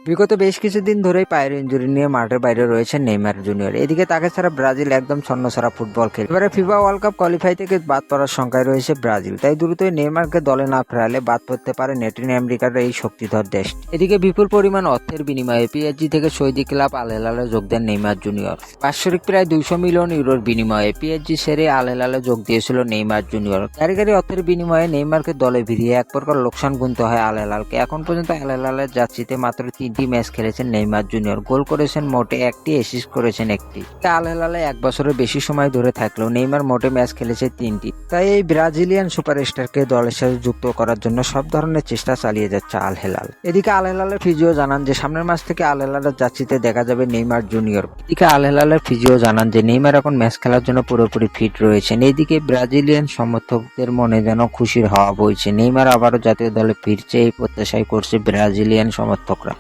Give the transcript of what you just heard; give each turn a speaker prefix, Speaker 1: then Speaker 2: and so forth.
Speaker 1: বিগত বেশ কিছুদিন ধরেই পায়ের ইনজুরি নিয়ে মাঠের বাইরে রয়েছেন নেইমার জুনিয়র। এদিকে তাকে ছাড়া ব্রাজিল একদম ছন্নছাড়া ফুটবল খেলে। এবারে ফিফা ওয়ার্ল্ড কাপ কোয়ালিফাই থেকে বাদ পড়ার সংখ্যায় রয়েছে ব্রাজিল, তাই দ্রুতই নেইমারকে দলে না ফেরালে বাদ পড়তে পারে ল্যাটিন আমেরিকার এই শক্তিধর দেশটি। এদিকে বিপুল পরিমাণ অর্থের বিনিময়ে পিএসজি থেকে সৌদি ক্লাব আল হিলালে যোগ দেন নেইমার জুনিয়র। বাৎসরিক প্রায় 200 মিলিয়ন ইউরোর বিনিময়ে পিএসজি ছেড়ে আল হিলালে যোগ দিয়েছিল নেইমার জুনিয়র। কারিগরি অর্থের বিনিময়ে নেইমারকে দলে ভিড়িয়ে এক প্রকার লোকসান গুনতে হয় আল হিলালকে। এখন পর্যন্ত আল হিলালের জার্সিতে মাত্র 3টি ম্যাচ খেলেছেন নেইমার জুনিয়র। গোল করেছেন মোটে 1টি, অ্যাসিস্ট করেছেন 1টি। আল হিলালে 1 বছরের বেশি সময় ধরে থাকলেও নেইমার মোটে ম্যাচ খেলেছে 3টি। তাই এই ব্রাজিলিয়ান সুপারস্টারকে দলের সাথে যুক্ত করার জন্য সব ধরনের চেষ্টা চালিয়ে যাচ্ছে আল হিলাল। এদিকে আল হিলালের ফিজিও জানান যে সামনের মাস থেকে আল হিলালের জার্সিতে দেখা যাবে নেইমার জুনিয়র। এদিকে আল হিলালের ফিজিও জানান যে নেইমার এখন ম্যাচ খেলার জন্য পুরোপুরি ফিট রয়েছেন। এইদিকে ব্রাজিলিয়ান সমর্থকদের মনে যেন খুশির হাওয়া বইছে। নেইমার আবারও জাতীয় দলে ফিরছে এই প্রত্যাশাই করছে ব্রাজিলিয়ান সমর্থকরা।